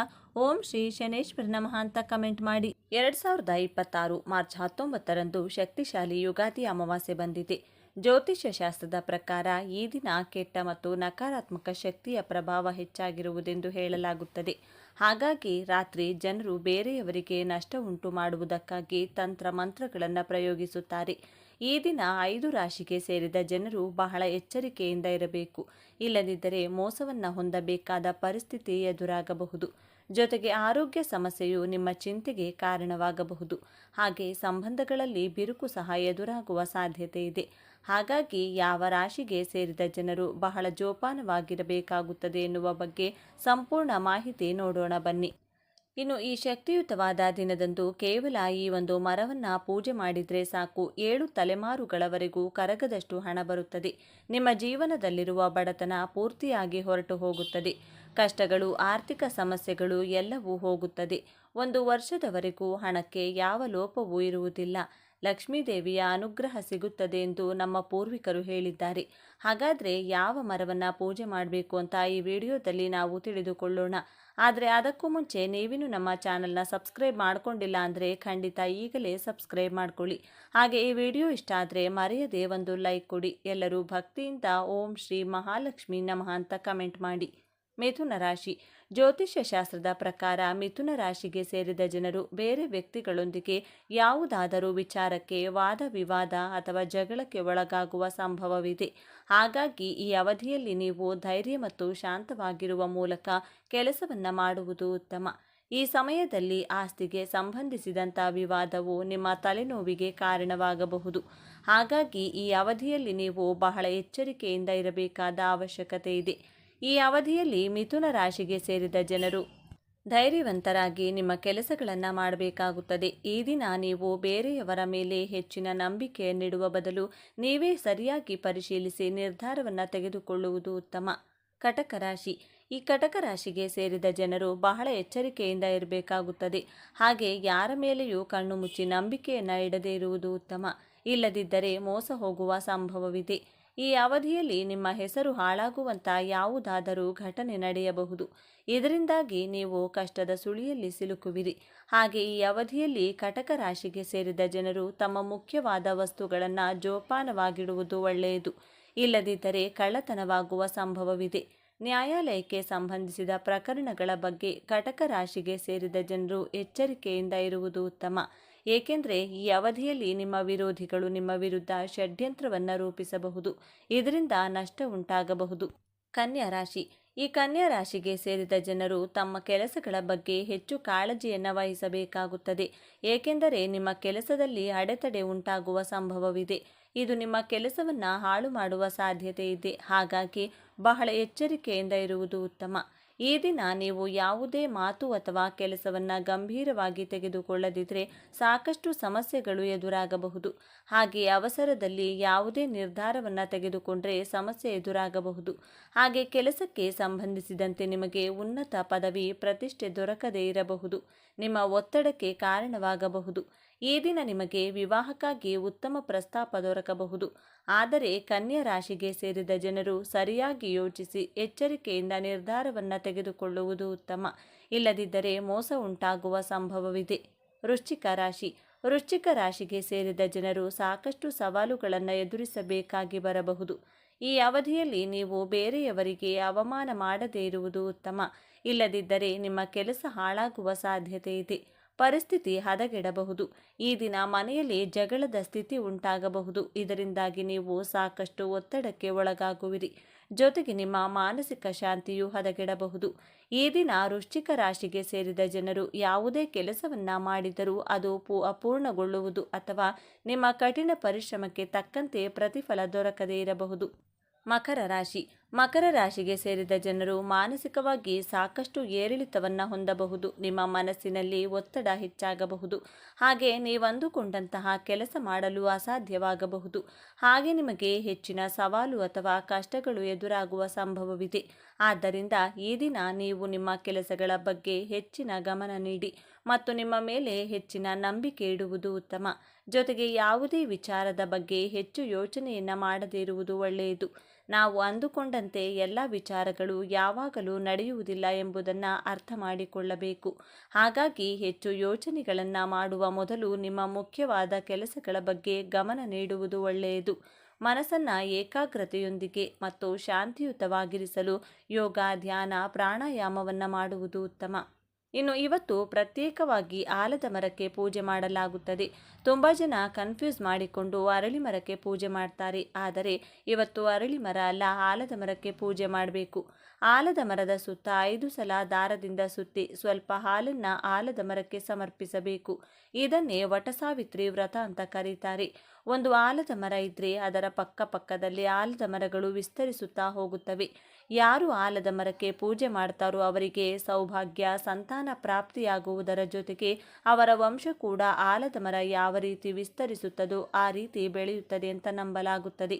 [SPEAKER 1] ಓಂ ಶ್ರೀ ಶನೇಶ್ವರ ನಮಃ ಅಂತ ಕಮೆಂಟ್ ಮಾಡಿ. 2026 ಮಾರ್ಚ್ 19ರಂದು ಶಕ್ತಿಶಾಲಿ ಯುಗಾದಿ ಅಮಾವಾಸ್ಯೆ ಬಂದಿದೆ. ಜ್ಯೋತಿಷ್ಯ ಶಾಸ್ತ್ರದ ಪ್ರಕಾರ ಈ ದಿನ ಕೆಟ್ಟ ಮತ್ತು ನಕಾರಾತ್ಮಕ ಶಕ್ತಿಯ ಪ್ರಭಾವ ಹೆಚ್ಚಾಗಿರುವುದೆಂದು ಹೇಳಲಾಗುತ್ತದೆ. ಹಾಗಾಗಿ ರಾತ್ರಿ ಜನರು ಬೇರೆಯವರಿಗೆ ನಷ್ಟ ಉಂಟು ಮಾಡುವುದಕ್ಕಾಗಿ ತಂತ್ರ ಮಂತ್ರಗಳನ್ನು ಪ್ರಯೋಗಿಸುತ್ತಾರೆ. ಈ ದಿನ 5 ರಾಶಿಗೆ ಸೇರಿದ ಜನರು ಬಹಳ ಎಚ್ಚರಿಕೆಯಿಂದ ಇರಬೇಕು. ಇಲ್ಲದಿದ್ದರೆ ಮೋಸವನ್ನು ಹೊಂದಬೇಕಾದ ಪರಿಸ್ಥಿತಿ ಎದುರಾಗಬಹುದು. ಜೊತೆಗೆ ಆರೋಗ್ಯ ಸಮಸ್ಯೆಯು ನಿಮ್ಮ ಚಿಂತೆಗೆ ಕಾರಣವಾಗಬಹುದು. ಹಾಗೆ ಸಂಬಂಧಗಳಲ್ಲಿ ಬಿರುಕು ಸಹ ಎದುರಾಗುವ ಸಾಧ್ಯತೆ ಇದೆ. ಹಾಗಾಗಿ ಯಾವ ರಾಶಿಗೆ ಸೇರಿದ ಜನರು ಬಹಳ ಜೋಪಾನವಾಗಿರಬೇಕಾಗುತ್ತದೆ ಎನ್ನುವ ಬಗ್ಗೆ ಸಂಪೂರ್ಣ ಮಾಹಿತಿ ನೋಡೋಣ ಬನ್ನಿ. ಇನ್ನು ಈ ಶಕ್ತಿಯುತವಾದ ದಿನದಂದು ಕೇವಲ ಈ ಒಂದು ಮರವನ್ನು ಪೂಜೆ ಮಾಡಿದರೆ ಸಾಕು, 7 ತಲೆಮಾರುಗಳವರೆಗೂ ಕರಗದಷ್ಟು ಹಣ ಬರುತ್ತದೆ. ನಿಮ್ಮ ಜೀವನದಲ್ಲಿರುವ ಬಡತನ ಪೂರ್ತಿಯಾಗಿ ಹೊರಟು ಹೋಗುತ್ತದೆ. ಕಷ್ಟಗಳು, ಆರ್ಥಿಕ ಸಮಸ್ಯೆಗಳು ಎಲ್ಲವೂ ಹೋಗುತ್ತದೆ. 1 ವರ್ಷದವರೆಗೂ ಹಣಕ್ಕೆ ಯಾವ ಲೋಪವೂ ಇರುವುದಿಲ್ಲ. ಲಕ್ಷ್ಮೀದೇವಿಯ ಅನುಗ್ರಹ ಸಿಗುತ್ತದೆ ಎಂದು ನಮ್ಮ ಪೂರ್ವಿಕರು ಹೇಳಿದ್ದಾರೆ. ಹಾಗಾದರೆ ಯಾವ ಮರವನ್ನು ಪೂಜೆ ಮಾಡಬೇಕು ಅಂತ ಈ ವಿಡಿಯೋದಲ್ಲಿ ನಾವು ತಿಳಿದುಕೊಳ್ಳೋಣ. ಆದರೆ ಅದಕ್ಕೂ ಮುಂಚೆ ನೀವಿನ್ನೂ ನಮ್ಮ ಚಾನಲ್ನ ಸಬ್ಸ್ಕ್ರೈಬ್ ಮಾಡ್ಕೊಂಡಿಲ್ಲ ಅಂದರೆ ಖಂಡಿತ ಈಗಲೇ ಸಬ್ಸ್ಕ್ರೈಬ್ ಮಾಡ್ಕೊಳ್ಳಿ. ಹಾಗೆ ಈ ವಿಡಿಯೋ ಇಷ್ಟ ಆದರೆ ಮರೆಯದೆ ಒಂದು ಲೈಕ್ ಕೊಡಿ. ಎಲ್ಲರೂ ಭಕ್ತಿಯಿಂದ ಓಂ ಶ್ರೀ ಮಹಾಲಕ್ಷ್ಮಿ ನಮಃ ಅಂತ ಕಮೆಂಟ್ ಮಾಡಿ. ಮಿಥುನ ರಾಶಿ. ಜ್ಯೋತಿಷ್ಯ ಶಾಸ್ತ್ರದ ಪ್ರಕಾರ ಮಿಥುನ ರಾಶಿಗೆ ಸೇರಿದ ಜನರು ಬೇರೆ ವ್ಯಕ್ತಿಗಳೊಂದಿಗೆ ಯಾವುದಾದರೂ ವಿಚಾರಕ್ಕೆ ವಾದ ವಿವಾದ ಅಥವಾ ಜಗಳಕ್ಕೆ ಒಳಗಾಗುವ ಸಂಭವವಿದೆ. ಹಾಗಾಗಿ ಈ ಅವಧಿಯಲ್ಲಿ ನೀವು ಧೈರ್ಯ ಮತ್ತು ಶಾಂತವಾಗಿರುವ ಮೂಲಕ ಕೆಲಸವನ್ನು ಮಾಡುವುದು ಉತ್ತಮ. ಈ ಸಮಯದಲ್ಲಿ ಆಸ್ತಿಗೆ ಸಂಬಂಧಿಸಿದಂಥ ವಿವಾದವು ನಿಮ್ಮ ತಲೆನೋವಿಗೆ ಕಾರಣವಾಗಬಹುದು. ಹಾಗಾಗಿ ಈ ಅವಧಿಯಲ್ಲಿ ನೀವು ಬಹಳ ಎಚ್ಚರಿಕೆಯಿಂದ ಇರಬೇಕಾದ ಅವಶ್ಯಕತೆ ಇದೆ. ಈ ಅವಧಿಯಲ್ಲಿ ಮಿಥುನ ರಾಶಿಗೆ ಸೇರಿದ ಜನರು ಧೈರ್ಯವಂತರಾಗಿ ನಿಮ್ಮ ಕೆಲಸಗಳನ್ನು ಮಾಡಬೇಕಾಗುತ್ತದೆ. ಈ ದಿನ ನೀವು ಬೇರೆಯವರ ಮೇಲೆ ಹೆಚ್ಚಿನ ನಂಬಿಕೆಯನ್ನಿಡುವ ಬದಲು ನೀವೇ ಸರಿಯಾಗಿ ಪರಿಶೀಲಿಸಿ ನಿರ್ಧಾರವನ್ನು ತೆಗೆದುಕೊಳ್ಳುವುದು ಉತ್ತಮ. ಕಟಕ ರಾಶಿ. ಈ ಕಟಕ ರಾಶಿಗೆ ಸೇರಿದ ಜನರು ಬಹಳ ಎಚ್ಚರಿಕೆಯಿಂದ ಇರಬೇಕಾಗುತ್ತದೆ. ಹಾಗೆ ಯಾರ ಮೇಲೆಯೂ ಕಣ್ಣು ಮುಚ್ಚಿ ನಂಬಿಕೆಯನ್ನು ಇಡದೇ ಇರುವುದು ಉತ್ತಮ. ಇಲ್ಲದಿದ್ದರೆ ಮೋಸ ಹೋಗುವ ಸಂಭವವಿದೆ. ಈ ಅವಧಿಯಲ್ಲಿ ನಿಮ್ಮ ಹೆಸರು ಹಾಳಾಗುವಂಥ ಯಾವುದಾದರೂ ಘಟನೆ ನಡೆಯಬಹುದು. ಇದರಿಂದಾಗಿ ನೀವು ಕಷ್ಟದ ಸುಳಿಯಲ್ಲಿ ಸಿಲುಕುವಿರಿ. ಹಾಗೆ ಈ ಅವಧಿಯಲ್ಲಿ ಕಟಕ ರಾಶಿಗೆ ಸೇರಿದ ಜನರು ತಮ್ಮ ಮುಖ್ಯವಾದ ವಸ್ತುಗಳನ್ನು ಜೋಪಾನವಾಗಿಡುವುದು ಒಳ್ಳೆಯದು. ಇಲ್ಲದಿದ್ದರೆ ಕಳ್ಳತನವಾಗುವ ಸಂಭವವಿದೆ. ನ್ಯಾಯಾಲಯಕ್ಕೆ ಸಂಬಂಧಿಸಿದ ಪ್ರಕರಣಗಳ ಬಗ್ಗೆ ಕಟಕ ರಾಶಿಗೆ ಸೇರಿದ ಜನರು ಎಚ್ಚರಿಕೆಯಿಂದ ಇರುವುದು ಉತ್ತಮ. ಏಕೆಂದರೆ ಈ ಅವಧಿಯಲ್ಲಿ ನಿಮ್ಮ ವಿರೋಧಿಗಳು ನಿಮ್ಮ ವಿರುದ್ಧ ಷಡ್ಯಂತ್ರವನ್ನು ರೂಪಿಸಬಹುದು. ಇದರಿಂದ ನಷ್ಟ ಉಂಟಾಗಬಹುದು. ಕನ್ಯಾ ರಾಶಿ. ಈ ಕನ್ಯಾ ರಾಶಿಗೆ ಸೇರಿದ ಜನರು ತಮ್ಮ ಕೆಲಸಗಳ ಬಗ್ಗೆ ಹೆಚ್ಚು ಕಾಳಜಿಯನ್ನು ವಹಿಸಬೇಕಾಗುತ್ತದೆ. ಏಕೆಂದರೆ ನಿಮ್ಮ ಕೆಲಸದಲ್ಲಿ ಅಡೆತಡೆ ಉಂಟಾಗುವ ಸಂಭವವಿದೆ. ಇದು ನಿಮ್ಮ ಕೆಲಸವನ್ನು ಹಾಳು ಮಾಡುವ ಸಾಧ್ಯತೆ ಇದೆ. ಹಾಗಾಗಿ ಬಹಳ ಎಚ್ಚರಿಕೆಯಿಂದ ಇರುವುದು ಉತ್ತಮ. ಈ ದಿನ ನೀವು ಯಾವುದೇ ಮಾತು ಅಥವಾ ಕೆಲಸವನ್ನು ಗಂಭೀರವಾಗಿ ತೆಗೆದುಕೊಳ್ಳದಿದ್ದರೆ ಸಾಕಷ್ಟು ಸಮಸ್ಯೆಗಳು ಎದುರಾಗಬಹುದು. ಹಾಗೆ ಅವಸರದಲ್ಲಿ ಯಾವುದೇ ನಿರ್ಧಾರವನ್ನು ತೆಗೆದುಕೊಂಡರೆ ಸಮಸ್ಯೆ ಎದುರಾಗಬಹುದು. ಹಾಗೆ ಕೆಲಸಕ್ಕೆ ಸಂಬಂಧಿಸಿದಂತೆ ನಿಮಗೆ ಉನ್ನತ ಪದವಿ, ಪ್ರತಿಷ್ಠೆ ದೊರಕದೇ ಇರಬಹುದು. ನಿಮ್ಮ ಒತ್ತಡಕ್ಕೆ ಕಾರಣವಾಗಬಹುದು. ಈ ದಿನ ನಿಮಗೆ ವಿವಾಹಕ್ಕಾಗಿ ಉತ್ತಮ ಪ್ರಸ್ತಾಪ ದೊರಕಬಹುದು. ಆದರೆ ಕನ್ಯಾ ರಾಶಿಗೆ ಸೇರಿದ ಜನರು ಸರಿಯಾಗಿ ಯೋಚಿಸಿ ಎಚ್ಚರಿಕೆಯಿಂದ ನಿರ್ಧಾರವನ್ನು ತೆಗೆದುಕೊಳ್ಳುವುದು ಉತ್ತಮ. ಇಲ್ಲದಿದ್ದರೆ ಮೋಸ ಉಂಟಾಗುವ ಸಂಭವವಿದೆ. ವೃಶ್ಚಿಕ ರಾಶಿ. ವೃಶ್ಚಿಕ ರಾಶಿಗೆ ಸೇರಿದ ಜನರು ಸಾಕಷ್ಟು ಸವಾಲುಗಳನ್ನು ಎದುರಿಸಬೇಕಾಗಿ ಬರಬಹುದು. ಈ ಅವಧಿಯಲ್ಲಿ ನೀವು ಬೇರೆಯವರಿಗೆ ಅವಮಾನ ಮಾಡದೇ ಇರುವುದು ಉತ್ತಮ. ಇಲ್ಲದಿದ್ದರೆ ನಿಮ್ಮ ಕೆಲಸ ಹಾಳಾಗುವ ಸಾಧ್ಯತೆ ಇದೆ. ಪರಿಸ್ಥಿತಿ ಹದಗೆಡಬಹುದು. ಈ ದಿನ ಮನೆಯಲ್ಲಿ ಜಗಳದ ಸ್ಥಿತಿ ಉಂಟಾಗಬಹುದು. ಇದರಿಂದಾಗಿ ನೀವು ಸಾಕಷ್ಟು ಒತ್ತಡಕ್ಕೆ ಒಳಗಾಗುವಿರಿ. ಜೊತೆಗೆ ನಿಮ್ಮ ಮಾನಸಿಕ ಶಾಂತಿಯು ಹದಗೆಡಬಹುದು. ಈ ದಿನ ವೃಶ್ಚಿಕ ರಾಶಿಗೆ ಸೇರಿದ ಜನರು ಯಾವುದೇ ಕೆಲಸವನ್ನ ಮಾಡಿದರೂ ಅದು ಅಪೂರ್ಣಗೊಳ್ಳುವುದು ಅಥವಾ ನಿಮ್ಮ ಕಠಿಣ ಪರಿಶ್ರಮಕ್ಕೆ ತಕ್ಕಂತೆ ಪ್ರತಿಫಲ ದೊರಕದೇ ಇರಬಹುದು. ಮಕರ ರಾಶಿಗೆ ಸೇರಿದ ಜನರು ಮಾನಸಿಕವಾಗಿ ಸಾಕಷ್ಟು ಏರಿಳಿತವನ್ನು ಹೊಂದಬಹುದು. ನಿಮ್ಮ ಮನಸ್ಸಿನಲ್ಲಿ ಒತ್ತಡ ಹೆಚ್ಚಾಗಬಹುದು. ಹಾಗೆ ನೀವಂದುಕೊಂಡಂತಹ ಕೆಲಸ ಮಾಡಲು ಅಸಾಧ್ಯವಾಗಬಹುದು. ಹಾಗೆ ನಿಮಗೆ ಹೆಚ್ಚಿನ ಸವಾಲು ಅಥವಾ ಕಷ್ಟಗಳು ಎದುರಾಗುವ ಸಂಭವವಿದೆ. ಆದ್ದರಿಂದ ಈ ದಿನ ನೀವು ನಿಮ್ಮ ಕೆಲಸಗಳ ಬಗ್ಗೆ ಹೆಚ್ಚಿನ ಗಮನ ನೀಡಿ ಮತ್ತು ನಿಮ್ಮ ಮೇಲೆ ಹೆಚ್ಚಿನ ನಂಬಿಕೆ ಇಡುವುದು ಉತ್ತಮ. ಜೊತೆಗೆ ಯಾವುದೇ ವಿಚಾರದ ಬಗ್ಗೆ ಹೆಚ್ಚು ಯೋಚನೆಯನ್ನು ಮಾಡದೇ ಇರುವುದು ಒಳ್ಳೆಯದು. ನಾವು ಅಂದುಕೊಂಡಂತೆ ಎಲ್ಲ ವಿಚಾರಗಳು ಯಾವಾಗಲೂ ನಡೆಯುವುದಿಲ್ಲ ಎಂಬುದನ್ನು ಅರ್ಥ ಮಾಡಿಕೊಳ್ಳಬೇಕು. ಹಾಗಾಗಿ ಹೆಚ್ಚು ಯೋಚನೆಗಳನ್ನು ಮಾಡುವ ಮೊದಲು ನಿಮ್ಮ ಮುಖ್ಯವಾದ ಕೆಲಸಗಳ ಬಗ್ಗೆ ಗಮನ ನೀಡುವುದು ಒಳ್ಳೆಯದು. ಮನಸ್ಸನ್ನು ಏಕಾಗ್ರತೆಯೊಂದಿಗೆ ಮತ್ತು ಶಾಂತಿಯುತವಾಗಿರಿಸಲು ಯೋಗ, ಧ್ಯಾನ, ಪ್ರಾಣಾಯಾಮವನ್ನು ಮಾಡುವುದು ಉತ್ತಮ. ಇನ್ನು ಇವತ್ತು ಪ್ರತ್ಯೇಕವಾಗಿ ಆಲದ ಮರಕ್ಕೆ ಪೂಜೆ ಮಾಡಲಾಗುತ್ತದೆ. ತುಂಬ ಜನ ಕನ್ಫ್ಯೂಸ್ ಮಾಡಿಕೊಂಡು ಅರಳಿ ಮರಕ್ಕೆ ಪೂಜೆ ಮಾಡ್ತಾರೆ. ಆದರೆ ಇವತ್ತು ಅರಳಿ ಮರ ಅಲ್ಲ, ಆಲದ ಮರಕ್ಕೆ ಪೂಜೆ ಮಾಡಬೇಕು. ಆಲದ ಮರದ ಸುತ್ತ 5 ಸಲ ದಾರದಿಂದ ಸುತ್ತಿ ಸ್ವಲ್ಪ ಹಾಲನ್ನು ಆಲದ ಮರಕ್ಕೆ ಸಮರ್ಪಿಸಬೇಕು. ಇದನ್ನೇ ವಟಸಾವಿತ್ರಿ ವ್ರತ ಅಂತ ಕರೀತಾರೆ. ಒಂದು ಆಲದ ಮರ ಇದ್ದರೆ ಅದರ ಪಕ್ಕದಲ್ಲಿ ಆಲದ ಮರಗಳು ವಿಸ್ತರಿಸುತ್ತಾ ಹೋಗುತ್ತವೆ. ಯಾರು ಆಲದ ಮರಕ್ಕೆ ಪೂಜೆ ಮಾಡ್ತಾರೋ ಅವರಿಗೆ ಸೌಭಾಗ್ಯ, ಸಂತಾನ ಪ್ರಾಪ್ತಿಯಾಗುವುದರ ಜೊತೆಗೆ ಅವರ ವಂಶ ಕೂಡ ಆಲದ ಮರ ಯಾವ ರೀತಿ ವಿಸ್ತರಿಸುತ್ತದೋ ಆ ರೀತಿ ಬೆಳೆಯುತ್ತದೆ ಅಂತ ನಂಬಲಾಗುತ್ತದೆ.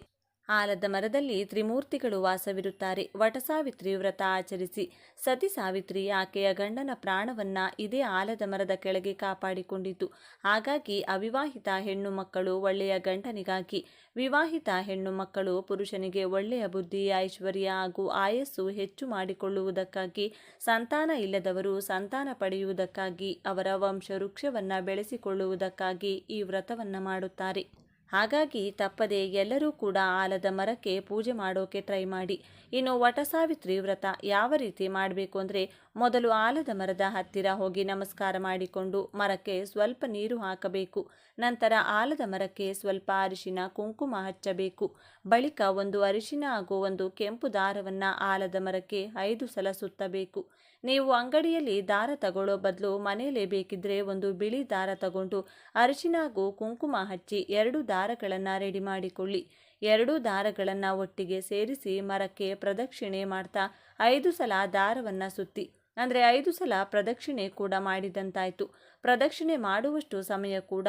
[SPEAKER 1] ಆಲದ ಮರದಲ್ಲಿ ತ್ರಿಮೂರ್ತಿಗಳು ವಾಸವಿರುತ್ತಾರೆ. ವಟಸಾವಿತ್ರಿ ವ್ರತ ಆಚರಿಸಿ. ಸತಿ ಸಾವಿತ್ರಿ ಆಕೆಯ ಗಂಡನ ಪ್ರಾಣವನ್ನ ಇದೇ ಆಲದ ಮರದ ಕೆಳಗೆ ಕಾಪಾಡಿಕೊಂಡಿತು. ಹಾಗಾಗಿ ಅವಿವಾಹಿತ ಹೆಣ್ಣು ಮಕ್ಕಳು ಒಳ್ಳೆಯ ಗಂಡನಿಗಾಗಿ, ವಿವಾಹಿತ ಹೆಣ್ಣು ಮಕ್ಕಳು ಪುರುಷನಿಗೆ ಒಳ್ಳೆಯ ಬುದ್ಧಿ, ಐಶ್ವರ್ಯ ಹಾಗೂ ಆಯಸ್ಸು ಹೆಚ್ಚು ಮಾಡಿಕೊಳ್ಳುವುದಕ್ಕಾಗಿ, ಸಂತಾನ ಇಲ್ಲದವರು ಸಂತಾನ ಪಡೆಯುವುದಕ್ಕಾಗಿ, ಅವರ ವಂಶ ವೃಕ್ಷವನ್ನು ಬೆಳೆಸಿಕೊಳ್ಳುವುದಕ್ಕಾಗಿ ಈ ವ್ರತವನ್ನು ಮಾಡುತ್ತಾರೆ. ಹಾಗಾಗಿ ತಪ್ಪದೆ ಎಲ್ಲರೂ ಕೂಡ ಆಲದ ಮರಕ್ಕೆ ಪೂಜೆ ಮಾಡೋಕೆ ಟ್ರೈ ಮಾಡಿ. ಇನ್ನು ವಟಸಾವಿತ್ರಿ ವ್ರತ ಯಾವ ರೀತಿ ಮಾಡಬೇಕು ಅಂದರೆ, ಮೊದಲು ಆಲದ ಮರದ ಹತ್ತಿರ ಹೋಗಿ ನಮಸ್ಕಾರ ಮಾಡಿಕೊಂಡು ಮರಕ್ಕೆ ಸ್ವಲ್ಪ ನೀರು ಹಾಕಬೇಕು. ನಂತರ ಆಲದ ಮರಕ್ಕೆ ಸ್ವಲ್ಪ ಅರಿಶಿನ, ಕುಂಕುಮ ಹಚ್ಚಬೇಕು. ಬಳಿಕ ಒಂದು ಅರಿಶಿನ ಹಾಗೂ ಒಂದು ಕೆಂಪು ದಾರವನ್ನು ಆಲದ ಮರಕ್ಕೆ 5 ಸಲ ಸುತ್ತಬೇಕು. ನೀವು ಅಂಗಡಿಯಲ್ಲಿ ದಾರ ತಗೊಳ್ಳೋ ಬದಲು ಮನೆಯಲ್ಲೇ ಬೇಕಿದ್ರೆ ಒಂದು ಬಿಳಿ ದಾರ ತಗೊಂಡು ಅರಿಶಿನ ಹಾಗೂ ಕುಂಕುಮ ಹಚ್ಚಿ 2 ದಾರಗಳನ್ನು ರೆಡಿ ಮಾಡಿಕೊಳ್ಳಿ. 2 ದಾರಗಳನ್ನು ಒಟ್ಟಿಗೆ ಸೇರಿಸಿ ಮರಕ್ಕೆ ಪ್ರದಕ್ಷಿಣೆ ಮಾಡ್ತಾ 5 ಸಲ ದಾರವನ್ನು ಸುತ್ತಿ, ಅಂದರೆ 5 ಸಲ ಪ್ರದಕ್ಷಿಣೆ ಕೂಡ ಮಾಡಿದಂತಾಯಿತು. ಪ್ರದಕ್ಷಿಣೆ ಮಾಡುವಷ್ಟು ಸಮಯ ಕೂಡ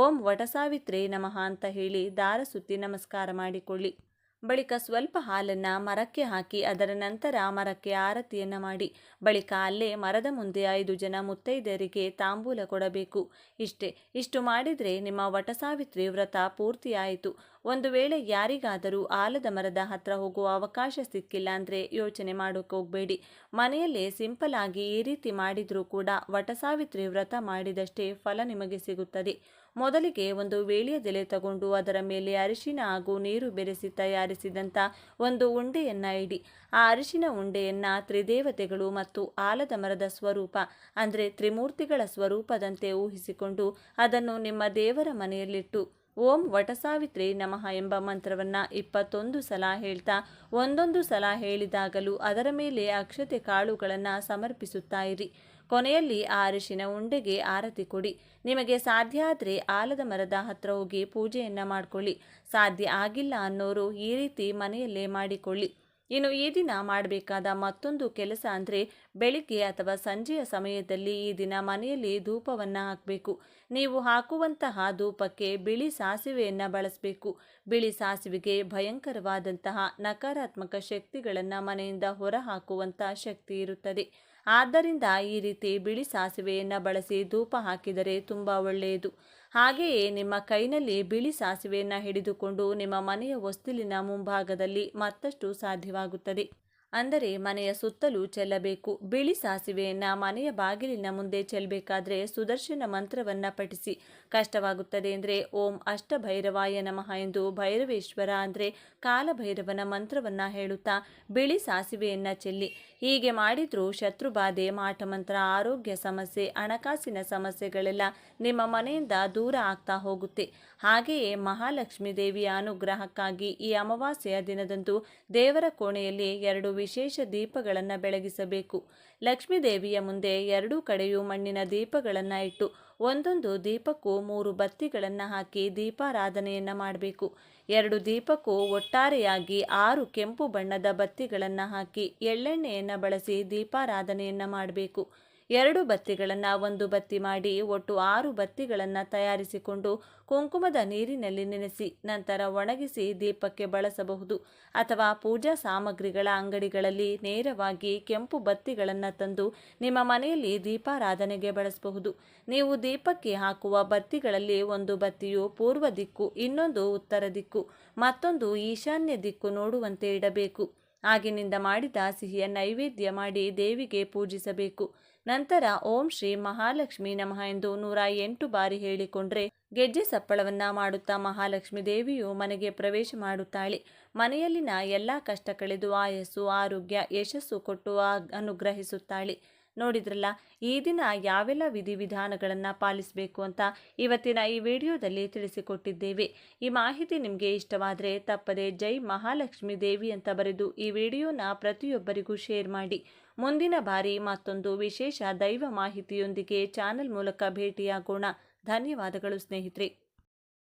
[SPEAKER 1] ಓಂ ವಟಸಾವಿತ್ರೇ ನಮಃ ಅಂತ ಹೇಳಿ ದಾರ ಸುತ್ತಿ ನಮಸ್ಕಾರ ಮಾಡಿಕೊಳ್ಳಿ. ಬಳಿಕ ಸ್ವಲ್ಪ ಹಾಲನ್ನು ಮರಕ್ಕೆ ಹಾಕಿ ಅದರ ನಂತರ ಮರಕ್ಕೆ ಆರತಿಯನ್ನು ಮಾಡಿ ಬಳಿಕ ಅಲ್ಲೇ ಮರದ ಮುಂದೆ 5 ಜನ ಮುತ್ತೈದೆಯರಿಗೆ ತಾಂಬೂಲ ಕೊಡಬೇಕು. ಇಷ್ಟು ಮಾಡಿದರೆ ನಿಮ್ಮ ವಟಸಾವಿತ್ರಿ ವ್ರತ ಪೂರ್ತಿಯಾಯಿತು. ಒಂದು ವೇಳೆ ಯಾರಿಗಾದರೂ ಆಲದ ಮರದ ಹತ್ರ ಹೋಗುವ ಅವಕಾಶ ಸಿಕ್ಕಿಲ್ಲ ಅಂದರೆ ಯೋಚನೆ ಮಾಡೋಕೆ ಹೋಗಬೇಡಿ. ಮನೆಯಲ್ಲೇ ಸಿಂಪಲ್ ಆಗಿ ಈ ರೀತಿ ಮಾಡಿದರೂ ಕೂಡ ವಟಸಾವಿತ್ರಿ ವ್ರತ ಮಾಡಿದಷ್ಟೇ ಫಲ ನಿಮಗೆ ಸಿಗುತ್ತದೆ. ಮೊದಲಿಗೆ ಒಂದು ವೇಳೆಯದೆಲೆ ತಗೊಂಡು ಅದರ ಮೇಲೆ ಅರಿಶಿನ ಹಾಗೂ ನೀರು ಬೆರೆಸಿ ತಯಾರಿಸಿದಂಥ ಒಂದು ಉಂಡೆಯನ್ನು ಇಡಿ. ಆ ಅರಿಶಿನ ಉಂಡೆಯನ್ನು ತ್ರಿದೇವತೆಗಳು ಮತ್ತು ಆಲದ ಮರದ ಸ್ವರೂಪ ಅಂದರೆ ತ್ರಿಮೂರ್ತಿಗಳ ಸ್ವರೂಪದಂತೆ ಊಹಿಸಿಕೊಂಡು ಅದನ್ನು ನಿಮ್ಮ ದೇವರ ಮನೆಯಲ್ಲಿಟ್ಟು ಓಂ ವಟಸಾವಿತ್ರೇ ನಮಃ ಎಂಬ ಮಂತ್ರವನ್ನು 21 ಸಲ ಹೇಳ್ತಾ ಒಂದೊಂದು ಸಲ ಹೇಳಿದಾಗಲೂ ಅದರ ಮೇಲೆ ಅಕ್ಷತೆ ಕಾಳುಗಳನ್ನು ಸಮರ್ಪಿಸುತ್ತಾ ಇರಿ. ಕೊನೆಯಲ್ಲಿ ಆ ಅರಿಶಿನ ಉಂಡೆಗೆ ಆರತಿ ಕೊಡಿ. ನಿಮಗೆ ಸಾಧ್ಯ ಆದರೆ ಆಲದ ಮರದ ಹತ್ರ ಹೋಗಿ ಪೂಜೆಯನ್ನು ಮಾಡಿಕೊಳ್ಳಿ. ಸಾಧ್ಯ ಆಗಿಲ್ಲ ಅನ್ನೋರು ಈ ರೀತಿ ಮನೆಯಲ್ಲೇ ಮಾಡಿಕೊಳ್ಳಿ. ಇನ್ನು ಈ ದಿನ ಮಾಡಬೇಕಾದ ಮತ್ತೊಂದು ಕೆಲಸ ಅಂದರೆ ಬೆಳಿಗ್ಗೆ ಅಥವಾ ಸಂಜೆಯ ಸಮಯದಲ್ಲಿ ಈ ದಿನ ಮನೆಯಲ್ಲಿ ಧೂಪವನ್ನು ಹಾಕಬೇಕು. ನೀವು ಹಾಕುವಂತಹ ಧೂಪಕ್ಕೆ ಬಿಳಿ ಸಾಸಿವೆಯನ್ನು ಬಳಸಬೇಕು. ಬಿಳಿ ಸಾಸಿವೆಗೆ ಭಯಂಕರವಾದಂತಹ ನಕಾರಾತ್ಮಕ ಶಕ್ತಿಗಳನ್ನು ಮನೆಯಿಂದ ಹೊರಹಾಕುವಂಥ ಶಕ್ತಿ ಇರುತ್ತದೆ. ಆದ್ದರಿಂದ ಈ ರೀತಿ ಬಿಳಿ ಸಾಸಿವೆಯನ್ನು ಬಳಸಿ ಧೂಪ ಹಾಕಿದರೆ ತುಂಬ ಒಳ್ಳೆಯದು. ಹಾಗೆಯೇ ನಿಮ್ಮ ಕೈನಲ್ಲಿ ಬಿಳಿ ಸಾಸಿವೆಯನ್ನು ಹಿಡಿದುಕೊಂಡು ನಿಮ್ಮ ಮನೆಯ ಹೊಸ್ತಿಲಿನ ಮುಂಭಾಗದಲ್ಲಿ ಮತ್ತಷ್ಟು ಸಾಧ್ಯವಾಗುತ್ತದೆ. ಅಂದರೆ ಮನೆಯ ಸುತ್ತಲೂ ಚೆಲ್ಲಬೇಕು. ಬಿಳಿ ಸಾಸಿವೆಯನ್ನ ಮನೆಯ ಬಾಗಿಲಿನ ಮುಂದೆ ಚೆಲ್ಲಬೇಕಾದ್ರೆ ಸುದರ್ಶನ ಮಂತ್ರವನ್ನ ಪಠಿಸಿ. ಕಷ್ಟವಾಗುತ್ತದೆ ಅಂದರೆ ಓಂ ಅಷ್ಟಭೈರವಾಯ ನಮಃ ಎಂದು ಭೈರವೇಶ್ವರ ಅಂದರೆ ಕಾಲಭೈರವನ ಮಂತ್ರವನ್ನ ಹೇಳುತ್ತಾ ಬಿಳಿ ಸಾಸಿವೆಯನ್ನ ಚೆಲ್ಲಿ. ಹೀಗೆ ಮಾಡಿದ್ರೂ ಶತ್ರುಬಾಧೆ, ಮಾಟಮಂತ್ರ, ಆರೋಗ್ಯ ಸಮಸ್ಯೆ, ಹಣಕಾಸಿನ ಸಮಸ್ಯೆಗಳೆಲ್ಲ ನಿಮ್ಮ ಮನೆಯಿಂದ ದೂರ ಆಗ್ತಾ ಹೋಗುತ್ತೆ. ಹಾಗೆಯೇ ಮಹಾಲಕ್ಷ್ಮೀ ದೇವಿಯ ಅನುಗ್ರಹಕ್ಕಾಗಿ ಈ ಅಮಾವಾಸ್ಯೆಯ ದಿನದಂದು ದೇವರ ಕೋಣೆಯಲ್ಲಿ 2 ವಿಶೇಷ ದೀಪಗಳನ್ನು ಬೆಳಗಿಸಬೇಕು. ಲಕ್ಷ್ಮೀ ದೇವಿಯ ಮುಂದೆ 2 ಕಡೆಯೂ ಮಣ್ಣಿನ ದೀಪಗಳನ್ನು ಇಟ್ಟು ಒಂದೊಂದು ದೀಪಕ್ಕೂ 3 ಬತ್ತಿಗಳನ್ನು ಹಾಕಿ ದೀಪಾರಾಧನೆಯನ್ನು ಮಾಡಬೇಕು. 2 ದೀಪಕ್ಕೂ ಒಟ್ಟಾರೆಯಾಗಿ 6 ಕೆಂಪು ಬಣ್ಣದ ಬತ್ತಿಗಳನ್ನು ಹಾಕಿ ಎಳ್ಳೆಣ್ಣೆಯನ್ನು ಬಳಸಿ ದೀಪಾರಾಧನೆಯನ್ನು ಮಾಡಬೇಕು. 2 ಬತ್ತಿಗಳನ್ನು 1 ಬತ್ತಿ ಮಾಡಿ ಒಟ್ಟು 6 ಬತ್ತಿಗಳನ್ನು ತಯಾರಿಸಿಕೊಂಡು ಕುಂಕುಮದ ನೀರಿನಲ್ಲಿ ನೆನೆಸಿ ನಂತರ ಒಣಗಿಸಿ ದೀಪಕ್ಕೆ ಬಳಸಬಹುದು. ಅಥವಾ ಪೂಜಾ ಸಾಮಗ್ರಿಗಳ ಅಂಗಡಿಗಳಲ್ಲಿ ನೇರವಾಗಿ ಕೆಂಪು ಬತ್ತಿಗಳನ್ನು ತಂದು ನಿಮ್ಮ ಮನೆಯಲ್ಲಿ ದೀಪಾರಾಧನೆಗೆ ಬಳಸಬಹುದು. ನೀವು ದೀಪಕ್ಕೆ ಹಾಕುವ ಬತ್ತಿಗಳಲ್ಲಿ ಒಂದು ಬತ್ತಿಯು ಪೂರ್ವ ದಿಕ್ಕು, ಇನ್ನೊಂದು ಉತ್ತರ ದಿಕ್ಕು, ಮತ್ತೊಂದು ಈಶಾನ್ಯ ದಿಕ್ಕು ನೋಡುವಂತೆ ಇಡಬೇಕು. ಆಗಿನಿಂದ ಮಾಡಿದ ಸಿಹಿಯ ನೈವೇದ್ಯ ಮಾಡಿ ದೇವಿಗೆ ಪೂಜಿಸಬೇಕು. ನಂತರ ಓಂ ಶ್ರೀ ಮಹಾಲಕ್ಷ್ಮೀ ನಮಃ ಎಂದು 108 ಬಾರಿ ಹೇಳಿಕೊಂಡ್ರೆ ಗೆಜ್ಜೆ ಸಪ್ಪಳವನ್ನ ಮಾಡುತ್ತಾ ಮಹಾಲಕ್ಷ್ಮೀ ದೇವಿಯು ಮನೆಗೆ ಪ್ರವೇಶ ಮಾಡುತ್ತಾಳೆ. ಮನೆಯಲ್ಲಿನ ಎಲ್ಲ ಕಷ್ಟ ಕಳೆದು ಆಯಸ್ಸು, ಆರೋಗ್ಯ, ಯಶಸ್ಸು ಕೊಟ್ಟು ಅನುಗ್ರಹಿಸುತ್ತಾಳೆ. ನೋಡಿದ್ರಲ್ಲ, ಈ ದಿನ ಯಾವೆಲ್ಲ ವಿಧಿವಿಧಾನಗಳನ್ನು ಪಾಲಿಸಬೇಕು ಅಂತ ಇವತ್ತಿನ ಈ ವಿಡಿಯೋದಲ್ಲಿ ತಿಳಿಸಿಕೊಟ್ಟಿದ್ದೇವೆ. ಈ ಮಾಹಿತಿ ನಿಮಗೆ ಇಷ್ಟವಾದರೆ ತಪ್ಪದೆ ಜೈ ಮಹಾಲಕ್ಷ್ಮೀ ದೇವಿ ಅಂತ ಬರೆದು ಈ ವಿಡಿಯೋನ ಪ್ರತಿಯೊಬ್ಬರಿಗೂ ಶೇರ್ ಮಾಡಿ. ಮುಂದಿನ ಬಾರಿ ಮತ್ತೊಂದು ವಿಶೇಷ ದೈವ ಮಾಹಿತಿಯೊಂದಿಗೆ ಚಾನೆಲ್ ಮೂಲಕ ಭೇಟಿಯಾಗೋಣ. ಧನ್ಯವಾದಗಳು ಸ್ನೇಹಿತರೆ.